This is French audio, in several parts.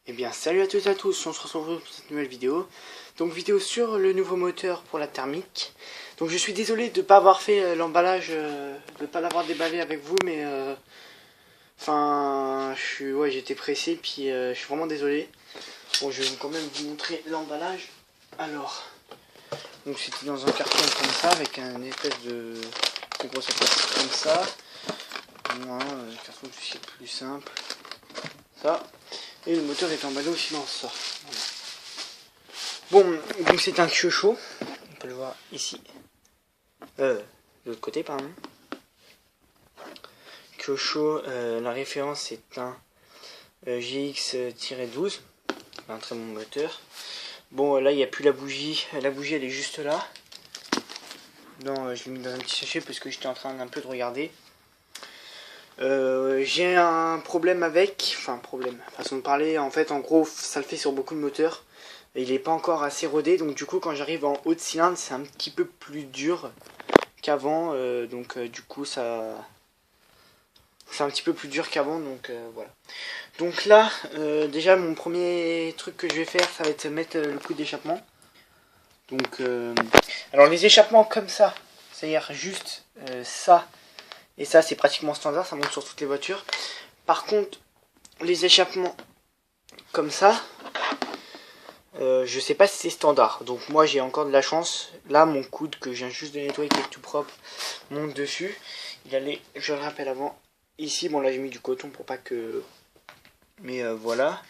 Eh bien salut à toutes et à tous, on se retrouve pour cette nouvelle vidéo. Donc vidéo sur le nouveau moteur pour la thermique. Donc je suis désolé de ne pas avoir fait l'emballage, de ne pas l'avoir déballé avec vous, mais enfin j'étais pressé, puis je suis vraiment désolé. Bon, je vais quand même vous montrer l'emballage. Alors, donc c'était dans un carton comme ça, avec un espèce de grosse plastique comme ça. Voilà, le carton c'est plus simple. Ça. Et le moteur est emballé aussi dans ça. Bon, donc c'est un Kyosho. On peut le voir ici. De l'autre côté, pardon. Kyosho, la référence est un GX-12. Un très bon moteur. Bon, là, il n'y a plus la bougie. La bougie, elle est juste là. Non, je l'ai mis dans un petit sachet parce que j'étais en train un peu de regarder. J'ai un problème avec, façon de parler, en fait, en gros, ça le fait sur beaucoup de moteurs. Et il n'est pas encore assez rodé, donc du coup, quand j'arrive en haut de cylindre, c'est un petit peu plus dur qu'avant. Du coup, ça, c'est un petit peu plus dur qu'avant, donc voilà. Donc là, déjà, mon premier truc que je vais faire, ça va être mettre le coup d'échappement. Donc, alors les échappements comme ça, c'est-à-dire juste ça. Et ça, c'est pratiquement standard, ça monte sur toutes les voitures. Par contre, les échappements comme ça, je sais pas si c'est standard. Donc moi, j'ai encore de la chance. Là, mon coude que je viens juste de nettoyer, qui est tout propre, monte dessus. Il allait, je le rappelle avant, ici, bon là j'ai mis du coton pour pas que... Mais voilà.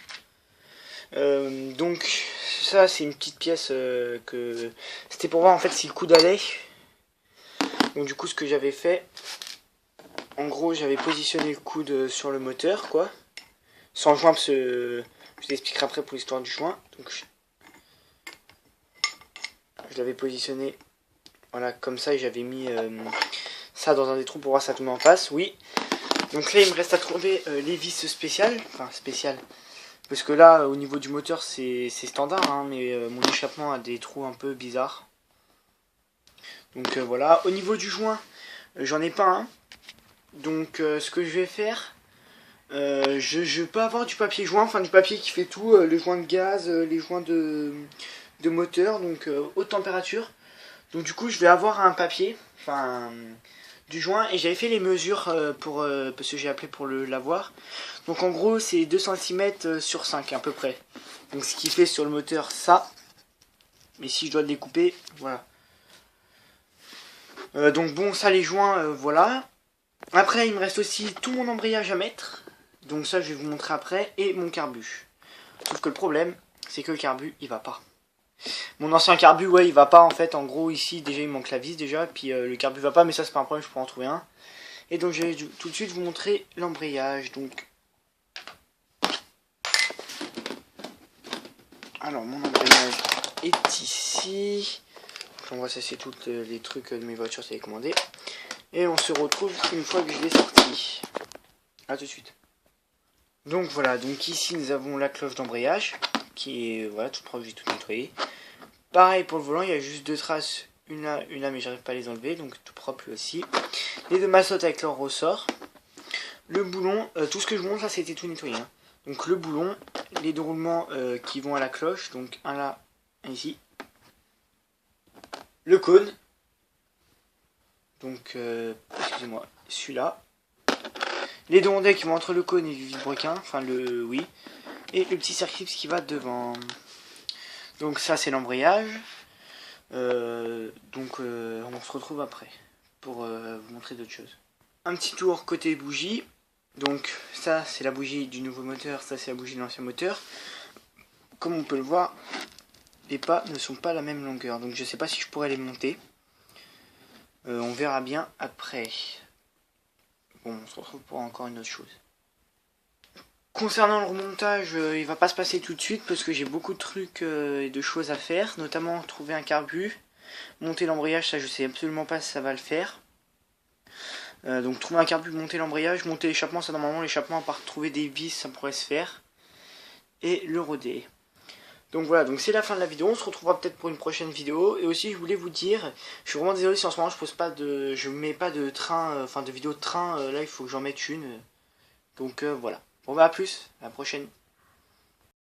Donc ça, c'est une petite pièce que... C'était pour voir en fait si le coude allait. Donc du coup, ce que j'avais fait... En gros, j'avais positionné le coude sur le moteur, quoi. Sans joint, parce que je t'expliquerai après pour l'histoire du joint. Donc, je l'avais positionné, voilà, comme ça, et j'avais mis ça dans un des trous pour voir si ça tombait en face. Oui. Donc là, il me reste à trouver les vis spéciales. Enfin, spéciales. Parce que là, au niveau du moteur, c'est standard, hein, mais mon échappement a des trous un peu bizarres. Donc voilà. Au niveau du joint, j'en ai pas un. Donc ce que je vais faire, je peux avoir du papier joint, enfin du papier qui fait tout, les joints de gaz, les joints de moteur, donc haute température. Donc du coup je vais avoir un papier, enfin du joint, et j'avais fait les mesures parce que j'ai appelé pour l'avoir. Donc en gros c'est 2 cm sur 5 à peu près. Donc ce qui fait sur le moteur ça. Mais si je dois le découper, voilà. Donc bon, ça les joints, voilà. Après, il me reste aussi tout mon embrayage à mettre. Donc ça, je vais vous montrer après. Et mon carbu. Sauf que le problème, c'est que le carbu, il va pas. Mon ancien carbu, ouais, il va pas en fait. En gros, ici, déjà, il manque la vis déjà. Puis le carbu va pas, mais ça, c'est pas un problème, je pourrais en trouver un. Et donc, je vais tout de suite vous montrer l'embrayage. Donc, alors, mon embrayage est ici. On va c'est tous les trucs de mes voitures télécommandées. Et on se retrouve une fois que je l'ai sorti. A tout de suite. Donc voilà, donc ici nous avons la cloche d'embrayage qui est voilà toute propre, j'ai tout nettoyé. Pareil pour le volant, il y a juste 2 traces, une là, mais j'arrive pas à les enlever, donc tout propre lui aussi. Les 2 massottes avec leur ressort. Le boulon, tout ce que je vous montre là c'était tout nettoyé. Hein. Donc le boulon, les déroulements qui vont à la cloche, donc un là, un ici. Le cône. Donc excusez-moi, celui-là. Les 2 rondelles qui vont entre le cône et le vilebrequin, enfin le oui. Et le petit circlips qui va devant. Donc ça c'est l'embrayage. On se retrouve après pour vous montrer d'autres choses. Un petit tour côté bougie. Donc ça c'est la bougie du nouveau moteur, ça c'est la bougie de l'ancien moteur. Comme on peut le voir, les pas ne sont pas la même longueur. Donc je sais pas si je pourrais les monter. On verra bien après. Bon, on se retrouve pour encore une autre chose. Concernant le remontage, il va pas se passer tout de suite parce que j'ai beaucoup de trucs et de choses à faire, notamment trouver un carbu, monter l'embrayage, ça je sais absolument pas si ça va le faire. Donc trouver un carbu, monter l'embrayage, monter l'échappement, ça normalement l'échappement à part trouver des vis ça pourrait se faire. Et le roder. Donc voilà, donc c'est la fin de la vidéo, on se retrouvera peut-être pour une prochaine vidéo. Et aussi je voulais vous dire, je suis vraiment désolé si en ce moment je mets pas de train, de vidéo de train, là il faut que j'en mette une. Donc voilà. Bon bah à plus, à la prochaine.